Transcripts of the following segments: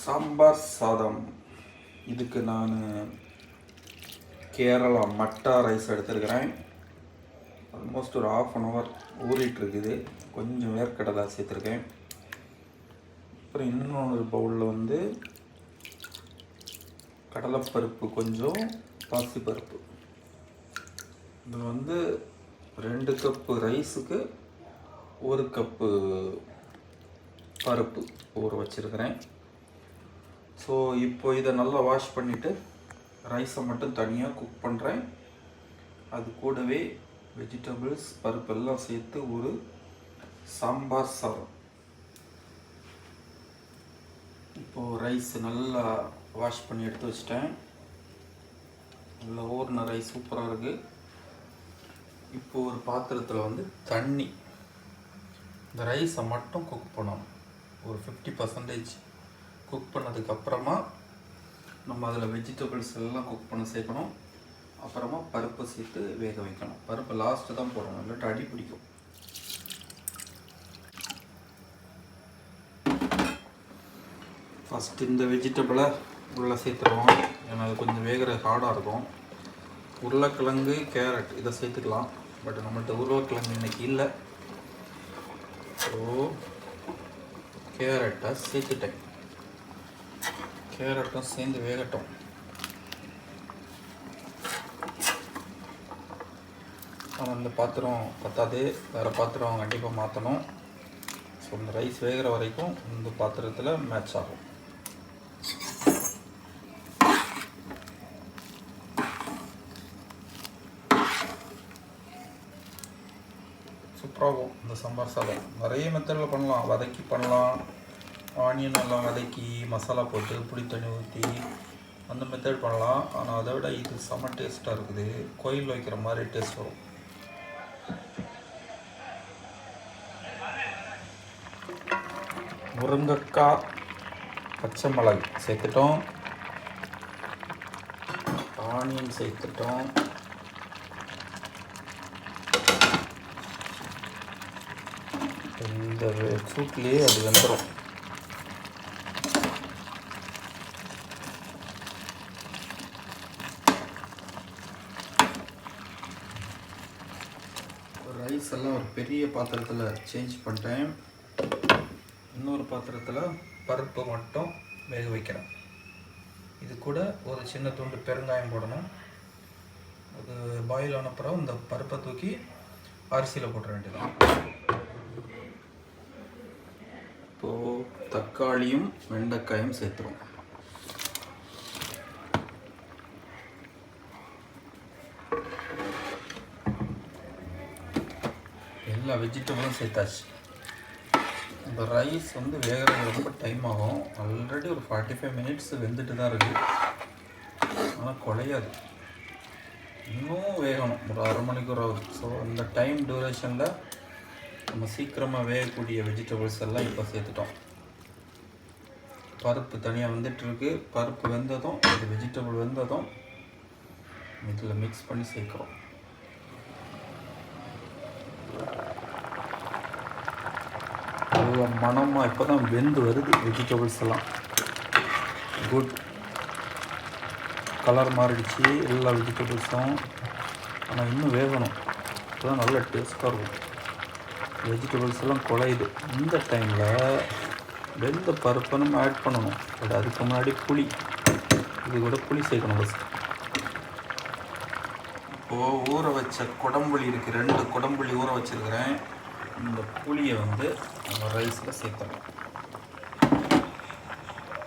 சாம்பார் சாதம். இதுக்கு நான் கேரளா மட்டா ரைஸ் எடுத்துருக்கிறேன். ஆல்மோஸ்ட் ஒரு ½ ஊறிட்டு இருக்குது. கொஞ்சம் வேர்க்கடலை சேர்த்துருக்கேன். அப்புறம் இன்னொரு பவுலில் கடலைப்பருப்பு, கொஞ்சம் பாசிப்பருப்பு. இது 2 கப்பு ரைஸுக்கு 1 கப்பு பருப்பு ஊற வச்சுருக்கிறேன். ஸோ இப்போ இதை நல்லா வாஷ் பண்ணிவிட்டு ரைஸை மட்டும் தனியாக குக் பண்ணுறேன். அது கூடவே வெஜிடபிள்ஸ், பருப்பெல்லாம் சேர்த்து ஒரு சாம்பார் சாதம். இப்போது ரைஸ் நல்லா வாஷ் பண்ணி எடுத்து வச்சிட்டேன். நல்லா ஊறின ரைஸ் சூப்பராக இருக்குது. இப்போது ஒரு பாத்திரத்தில் தண்ணி, இந்த ரைஸை மட்டும் குக் பண்ணணும். ஒரு 50% குக் பண்ணதுக்கப்புறமா நம்ம அதில் வெஜிடபிள்ஸ் எல்லாம் குக் பண்ண சேர்க்கணும். அப்புறமா பருப்பை சேர்த்து வேக வைக்கணும். பருப்பு லாஸ்ட்டு தான் போடணும், இல்லாட்டி அடி பிடிக்கும். ஃபஸ்ட்டு இந்த வெஜிடபிளை உள்ளே சேர்த்துருவோம். ஏன்னா அது கொஞ்சம் வேகிற ஹார்டாக இருக்கும். உருளைக்கிழங்கு, கேரட் இதை சேர்த்துக்கலாம். பட் நம்மள்கிட்ட உருளைக்கிழங்கு இன்றைக்கி இல்லை. ஸோ கேரட்டை சேர்த்துட்டேன். கேரட்டும் சேர்ந்து வேகட்டும். ஆனால் இந்த பாத்திரம் பத்தாது, வேறு பாத்திரம் கண்டிப்பாக மாற்றணும். ஸோ இந்த ரைஸ் வேகிற வரைக்கும் இந்த பாத்திரத்தில் மேட்ச் ஆகும். சூப்பராகும் இந்த சாம்பார் சாதம். நிறைய மெத்தடில் பண்ணலாம். வதக்கி பண்ணலாம், ஆனியன் எல்லாம் வதக்கி மசாலா போட்டு புளி தண்ணி ஊற்றி அந்த மெத்தட் பண்ணலாம். ஆனால் அதை விட இது செம்ம டேஸ்ட்டாக இருக்குது. கோயில் வைக்கிற மாதிரி டேஸ்ட் வரும். முருங்கைக்காய், பச்சை மிளகு சேர்த்துட்டோம். ஆனியன் சேர்த்துட்டோம். இந்த சூட்லேயே அது வெந்துடும். ரைஸ் எல்லாம் ஒரு பெரிய பாத்திரத்தில் சேஞ்ச் பண்ணிட்டேன். இன்னொரு பாத்திரத்தில் பருப்பு மட்டும் வேக வைக்கிறேன். இது கூட ஒரு சின்ன துண்டு பெருங்காயம் போடணும். அது பாயில் ஆன அப்புறம் இந்த பருப்பை தூக்கி அரிசியில் போட்டுற வேண்டியதான். இப்போது தக்காளியும் வெண்டைக்காயும் சேர்த்துரும். எல்லா வெஜிடபிளும் சேர்த்தாச்சு. இந்த ரைஸ் வேகிறது ரொம்ப டைம் ஆகும். ஆல்ரெடி ஒரு 45 மினிட்ஸ் வெந்துட்டு தான் இருக்குது. ஆனால் குழையாது, இன்னும் வேகணும். ஒரு அரை மணிக்கூர் ஆகுது. ஸோ அந்த டைம் டியூரேஷனில் நம்ம சீக்கிரமாக வேகக்கூடிய வெஜிடபிள்ஸ் எல்லாம் இப்போ சேர்த்துட்டோம். பருப்பு தனியாக வந்துட்டுருக்கு. பருப்பு வெந்ததும் இது வெஜிடபிள் வெந்ததும் இதில் மிக்ஸ் பண்ணி சேர்க்குறோம். நல்ல மணமாக இப்போ தான் வெந்து வருது. வெஜிடபிள்ஸ் எல்லாம் குட் கலர் மாறிடுச்சு எல்லா வெஜிடபிள்ஸும். ஆனால் இன்னும் வேகணும். இப்போ தான் நல்ல டேஸ்ட்டாக இருக்கும். வெஜிடபிள்ஸ் எல்லாம் குழையுது. இந்த டைமில் வெந்த பருப்பை நம்ம ஆட் பண்ணணும். பட் அதுக்கு முன்னாடி புளி, இது கூட புளி சேர்க்கணும் ஃபஸ்ட். இப்போது ஊற வச்ச குடம்புளி இருக்குது. 2 குடம்புளி ஊற வச்சுருக்கிறேன். இந்த புளியை நம்ம ரைஸில் சேர்த்துறோம்.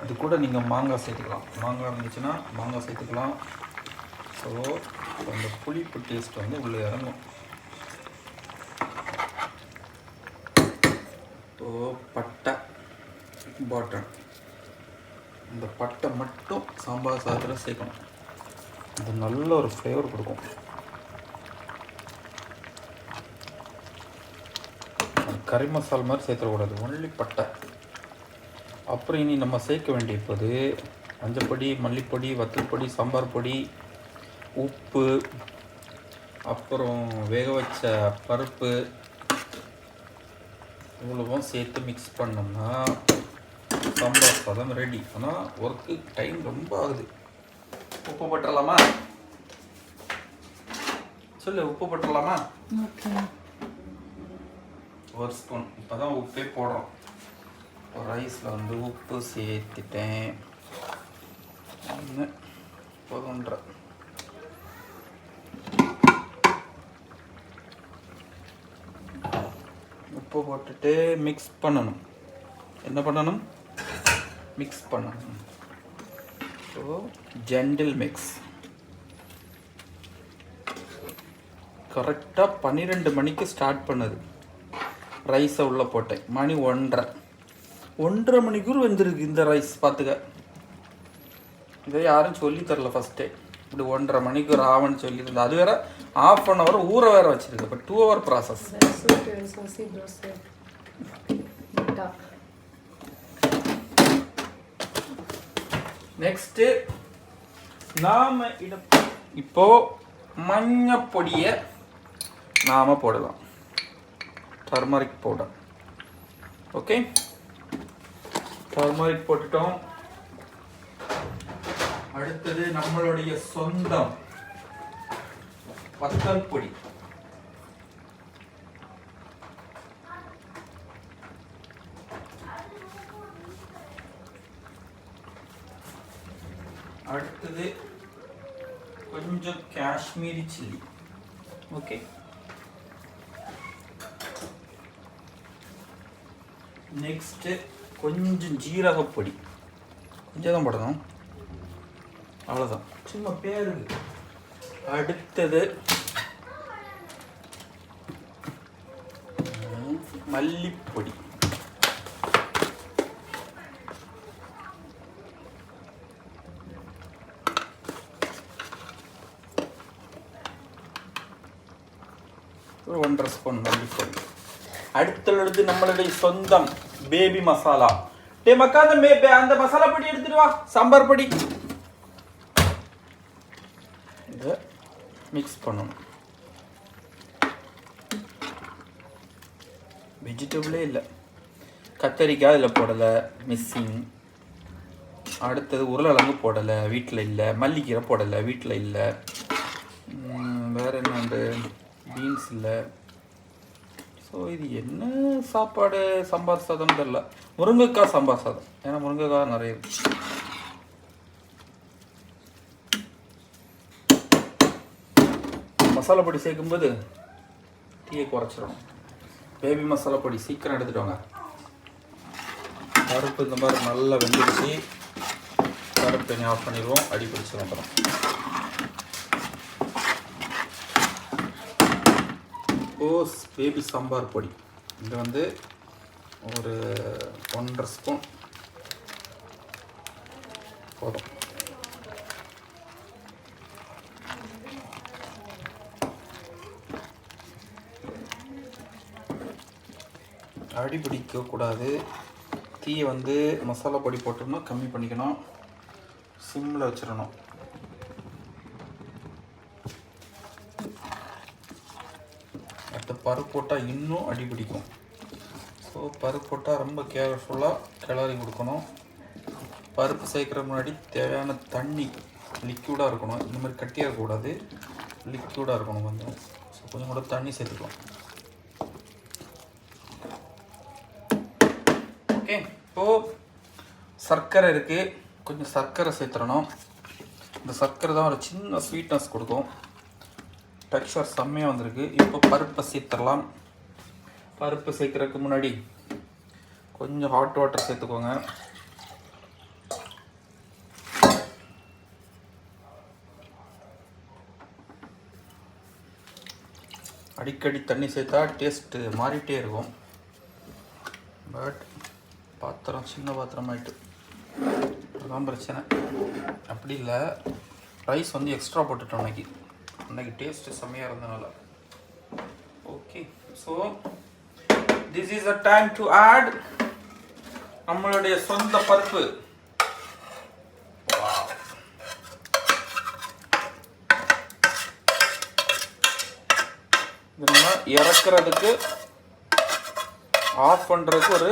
இது கூட நீங்கள் மாங்காய் சேர்த்துக்கலாம். மாங்காய் இருந்துச்சுன்னா மாங்காய் சேர்த்துக்கலாம். ஸோ அந்த புளிப்பு டேஸ்ட் உள்ளே இறங்கும். பட்டை, பாட்டன், இந்த பட்டை மட்டும் சாம்பார் சாதத்தில் சேர்க்கணும். இது நல்ல ஒரு ஃப்ளேவர் கொடுக்கும். கறி மசாலா மாதிரி சேர்த்துக்கூடாது, ஒன்லி பட்டை. அப்புறம் இனி நம்ம சேர்க்க வேண்டியது மஞ்சப்பொடி, மல்லிப்பொடி, வத்தல் பொடி, சாம்பார் பொடி, உப்பு, அப்புறம் வேக வச்ச பருப்பு, இவ்வளவும் சேர்த்து மிக்ஸ் பண்ணோம்னா சாம்பார் சாதம் ரெடி. ஆனால் ஒர்க்கு டைம் ரொம்ப ஆகுது. உப்பு போட்டுடலாமா? சொல்லு, உப்பு போட்டுடலாமா? ஒரு ஸ்பூன். இப்போ தான் உப்பே போடுறோம். ரைஸில் வந்து உப்பு சேர்த்துட்டேன். போதுன்ற உப்பு போட்டுட்டு மிக்ஸ் பண்ணணும். என்ன பண்ணணும்? மிக்ஸ் பண்ணணும். So gentle mix. கரெக்டாக 12 மணிக்கு ஸ்டார்ட் பண்ணுது. ரைஸை உள்ளே போட்டேன். மணி 1:30 மணிக்கூர் வந்துருக்கு இந்த ரைஸ். பார்த்துக்க, இதை யாரும் சொல்லி தரல ஃபஸ்ட்டே. இப்படி 1:30 மணிக்கு ஒரு ஆவன்னு சொல்லியிருந்தேன். அது வேற ½ hour ஊற வேற வச்சிருக்கு. இப்போ 2 hour ப்ராசஸ். நெக்ஸ்ட்டு நாம இப்போ மஞ்சப்பொடியை நாம போடலாம். Turmeric powder. ஓகே, டர்மரிக் போட்டுட்டோம். அடுத்தது நம்மளுடைய சொந்தம் வத்தல் பொடி. அடுத்தது கொஞ்சம் காஷ்மீரி சில்லி. ஓகே, நெக்ஸ்ட் கொஞ்சம் ஜீரகப்பொடி. கொஞ்சம் தான் போடணும், அவ்வளோதான், சும்மா பேருக்கு. அடுத்தது மல்லிப்பொடி. ஒரு 1.5 ஸ்பூன் மல்லிப்பொடி. அடுத்தது நம்மளுடைய சொந்தம் பேபி மசாலா. டே மக்கா, அந்த மசாலா பொடி எடுத்துட்டு வா, சாம்பார் பொடி. இதை மிக்ஸ் பண்ணணும். வெஜிடபிளே இல்லை, கத்தரிக்காய் இதில் போடலை, மிஸ்ஸிங். அடுத்தது உருளைக்கிழங்கு போடலை, வீட்டில் இல்லை. மல்லிக்கீரை போடலை, வீட்டில் இல்லை. வேறு என்ன உண்டு? பீன்ஸ் இல்லை. ஸோ இது என்ன சாப்பாடு? சாம்பார் சாதம்னு தெரியல. முருங்கைக்காய் சாம்பார் சாதம். ஏன்னா முருங்கைக்காய் நிறைய இருக்கு. மசாலா பொடி சேர்க்கும்போது தீயை குறைச்சிடணும். பேபி மசாலா பொடி சீக்கிரம் எடுத்துட்டு வாங்க. பருப்பு இந்த மாதிரி நல்லா வெந்துடுச்சு. பருப்பு எண்ணெய் ஆஃப் பண்ணிடுவோம், அடி பிடிச்சிடும். அப்புறம் பேபி சாம்பார் பொடி. இது வந்து ஒரு 1.5 ஸ்பூன் போதும். அடி பிடிக்கக்கூடாது. தீயை வந்து மசாலா பொடி போட்டோம்னா கம்மி பண்ணிக்கணும், சிம்மில் வச்சிடணும். அடுத்த பருப்பு போட்டால் இன்னும் அடி பிடிக்கும். ஸோ பருப்பு போட்டால் ரொம்ப கேர்ஃபுல்லாக கிளறி கொடுக்கணும். பருப்பு சேர்க்குற முன்னாடி தேவையான தண்ணி லிக்யூடாக இருக்கணும். இந்த மாதிரி கட்டியாக இருக்கக்கூடாது, லிக்யூடாக இருக்கணும் கொஞ்சம். ஸோ கொஞ்சம் கூட தண்ணி சேர்த்துக்கலாம். ஓகே, இப்போது சர்க்கரை இருக்குது, கொஞ்சம் சர்க்கரை சேர்த்துடணும். இந்த சர்க்கரை தான் ஒரு சின்ன ஸ்வீட்னஸ் கொடுக்கும். டெக்ஸ்சர் செம்மையாக வந்திருக்கு. இப்போ பருப்பை சேர்த்துடலாம். பருப்பு சேர்க்குறதுக்கு முன்னாடி கொஞ்சம் ஹாட் வாட்டர் சேர்த்துக்கோங்க. அடிக்கடி தண்ணி சேர்த்தா டேஸ்ட்டு மாறிட்டே இருக்கும். பட் பாத்திரம் சின்ன பாத்திரம் ஆகிட்டு, அதுதான் பிரச்சனை. அப்படி இல்லை, ரைஸ் வந்து எக்ஸ்ட்ரா போட்டுட்டோம் அன்னைக்கு டேஸ்ட்டு செம்மையாக இருந்தனால. Okay, so this is a time to add நம்மளுடைய சொந்த பருப்பு. நம்ம இறக்குறதுக்கு ஆஃப் பண்ணுறதுக்கு ஒரு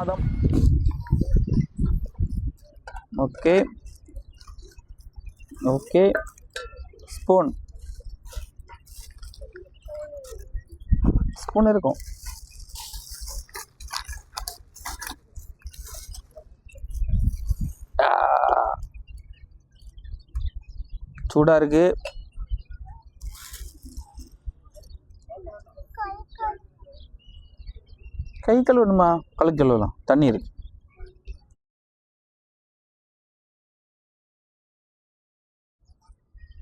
சாதம். Okay okay. ஸ்பூன் இருக்கும். சூடா இருக்கு. கை கழுவணுமா? கழுவலாம், தண்ணி இருக்கு.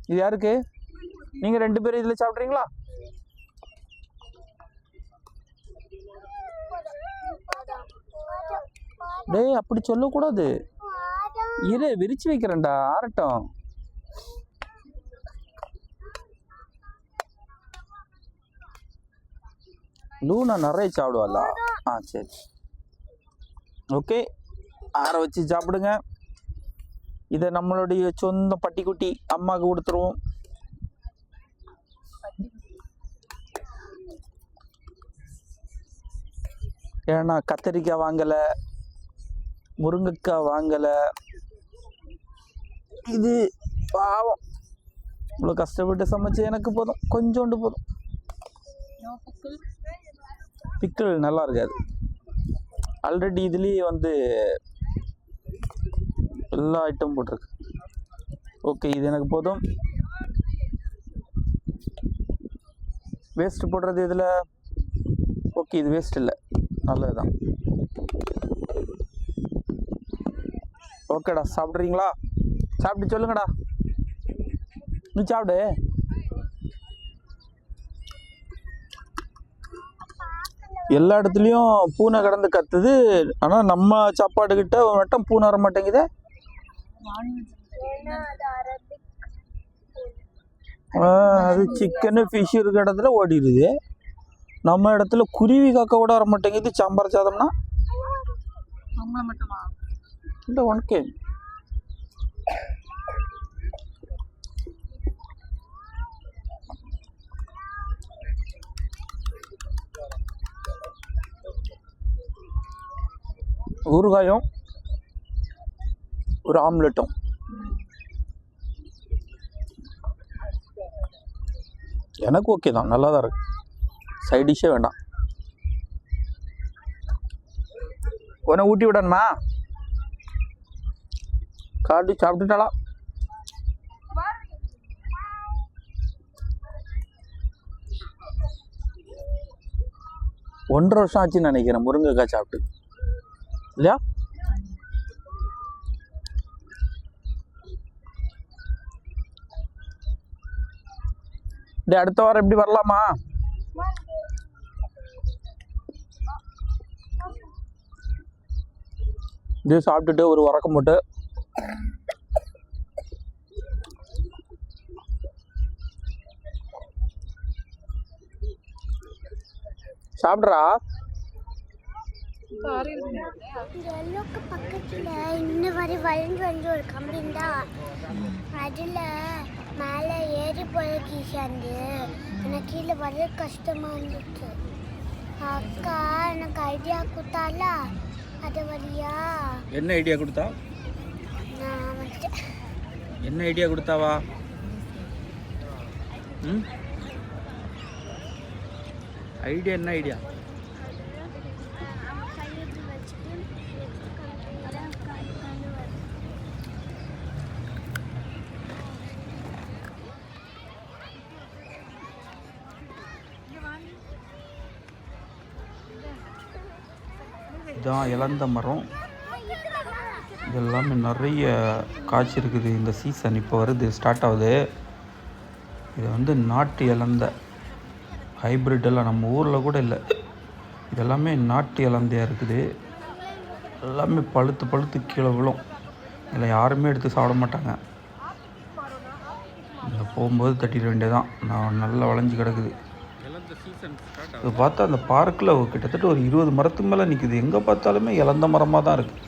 இது யாருக்கு? நீங்க 2 பேரும் இதுல சாப்பிட்றீங்களா? டேய், அப்படி சொல்லக்கூடாது. இரு, விரிச்சு வைக்கிறேன்டா, ஆரட்டம். லூனா நிறைய சாப்பிடுவாளா? சரி ஓகே. ஆற வச்சு சாப்பிடுங்க. இதை நம்மளுடைய சொந்த பட்டிக்குட்டி அம்மாவுக்கு கொடுத்துருவோம். ஏன்னா கத்தரிக்காய் வாங்கலை, முருங்கைக்காய் வாங்கலை. இது பாவம், இவ்வளோ கஷ்டப்பட்டு சமைச்சு எனக்கு போதும், கொஞ்சோண்டு போதும். பிக்கிள் நல்லா இருக்காது. ஆல்ரெடி இதுலேயே வந்து எல்லா ஐட்டம் போட்டிருக்கு. ஓகே, இது எனக்கு போதும். வேஸ்ட் போடுறது இதில் ஓகே, இது வேஸ்ட் இல்லை, நல்லதுதான். ஓகேடா, சாப்பிட்றீங்களா? சாப்பிட்டு சொல்லுங்கடா. நீ சாப்பிடு. எல்லா இடத்துலையும் பூனை கடந்து கத்துது, ஆனால் நம்ம சாப்பாடுக்கிட்ட மட்டும் பூனை வர மாட்டேங்குது. அது சிக்கனு ஃபிஷ் இருக்க இடத்துல ஓடிடுது. நம்ம இடத்துல குருவி காக்க கூட வர மாட்டேங்குது. சாம்பார் சாதம்னா இல்லை உனக்கே. ஊறுகாயும் ஒரு ஆம்லெட்டும். எனக்கு ஓகே தான், நல்லா தான் இருக்கு. சைட் டிஷ்ஷே வேண்டாம். உன்னை ஊட்டி விடணுமா? காட்டி சாப்பிட்டுட்டாளா? ஒன்றரை வருஷம் ஆச்சுன்னு நினைக்கிறேன் முருங்கைக்காய் சாப்பிட்டு, இல்லையா? அடுத்த வாரம் எப்படி வரலாமா? இது சாப்பிட்டுட்டு ஒரு உறக்கம் போட்டு சாப்பிட்றா. எல்லோக்கு பக்கத்தில் இன்னும் வளைஞ்சு ஒரு கம்பி இருந்தா அதில் மேலே ஏறி போய் சேர்ந்து எனக்கு கீழே வர கஷ்டமாக இருந்துச்சு. அக்கா எனக்கு ஐடியா கொடுத்தால, அது வழியா. என்ன ஐடியா கொடுத்தா? நான் வந்துட்டு என்ன ஐடியா கொடுத்தாவா? ஐடியா என்ன ஐடியா? இதான் இலந்த மரம். இதெல்லாமே நிறைய காய்ச்சி இருக்குது. இந்த சீசன் இப்போ வருது, ஸ்டார்ட் ஆகுது. இது வந்து நாட்டு இலந்த, ஹைப்ரிட் எல்லாம் நம்ம ஊரில் கூட இல்லை. இதெல்லாமே நாட்டு இலந்தையாக இருக்குது. எல்லாமே பழுத்து பழுத்து கீழே விழும். இதில் யாருமே எடுத்து சாப்பிட மாட்டாங்க. இங்கே போகும்போது தட்டிட வேண்டியதான். நான் நல்லா வளைஞ்சி கிடக்குது. இப்போ பார்த்தா அந்த பார்க்கில் கிட்டத்தட்ட ஒரு 20 மரத்துக்கு மேலே நிற்குது. எங்கே பார்த்தாலுமே இலந்த மரமாக தான் இருக்குது.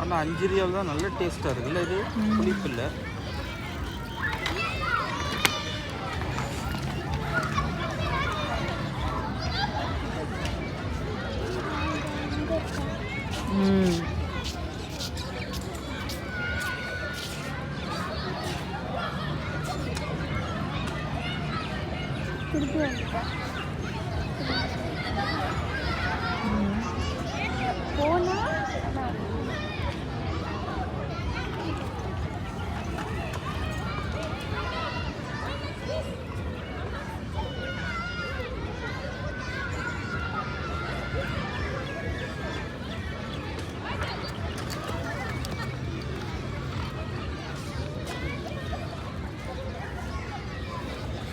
ஆனால் 5 ரியால் தான் நல்ல டேஸ்ட்டாக இருக்குல்ல, இது புளிப்பு இல்லை. திருப்பி வந்துட்டேன் போனா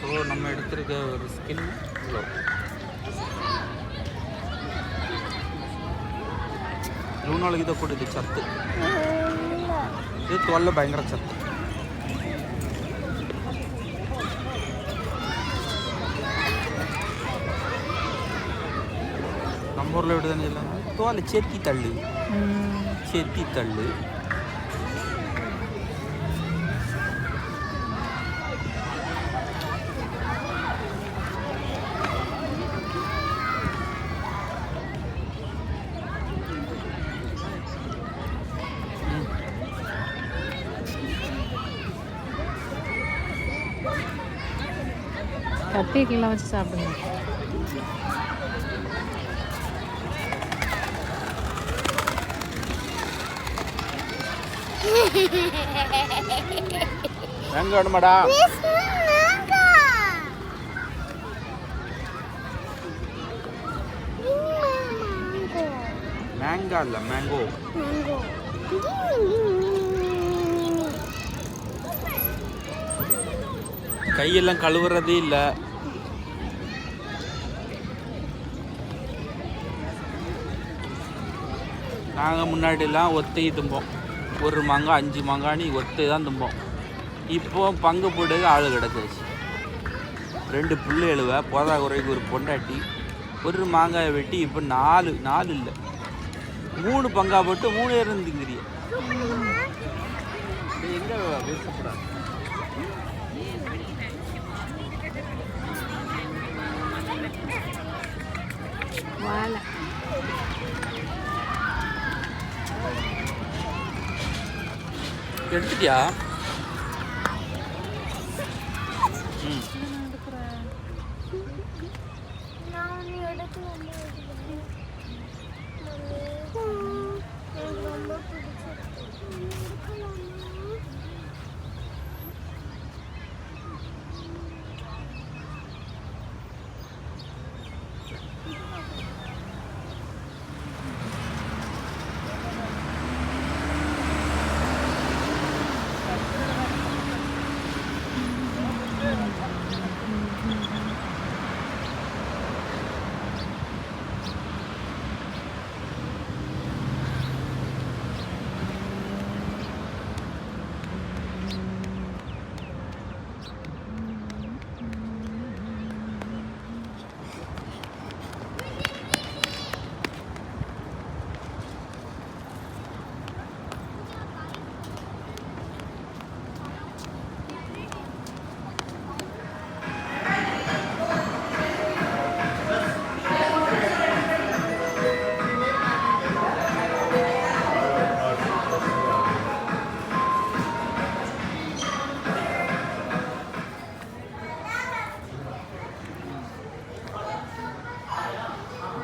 ஸோ நம்ம எடுத்திருக்க ஒரு ஸ்கின் இவ்வளோ. லூனாளுக்கு இதை கூட இது சத்து, இது தோல்ல பயங்கர சத்து. நம்ம ஊரில் எப்படி தானே இல்லை, தோலை சேத்தி தள்ளு, சேத்தி தள்ளு. கத்திரிக்காய்லாம் வச்சு சாப்பிடுங்க. மேங்கோ வேணுமாடா? மேங்கா இல்லை, மேங்கோ. கையெல்லாம் கழுவுறதே இல்லை. நாங்கள் முன்னாடிலாம் ஒத்தை தும்போம், ஒரு மாங்காய் 5 மாங்காய் ஒத்தை தான் தும்போம். இப்போ பங்கு போட்டு ஆளு கிடக்குச்சு. 2 புல்லு எழுவ போதா குறைக்கு ஒரு பொண்டாட்டி, ஒரு மாங்காயை வெட்டி இப்போ 4 இல்லை 3 பங்கா போட்டு 3 பேரும் திங்கிறிய. எங்கே பேசக்கூடாது. வாழை எடுத்துட்டியா?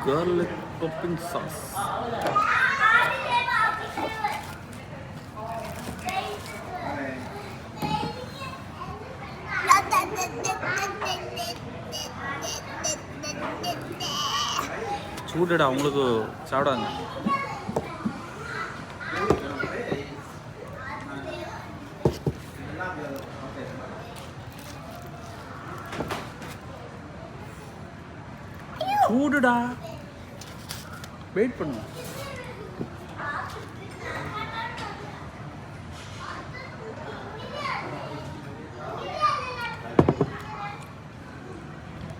Garlic topping sauce. சூடுடா உங்களுக்கு சாப்பிடாங்க. சூடுடா, வெயிட் பண்ணு.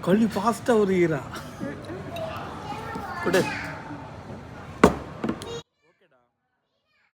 களி ஃபாஸ்ட்டாக உருகிறா. கொடு.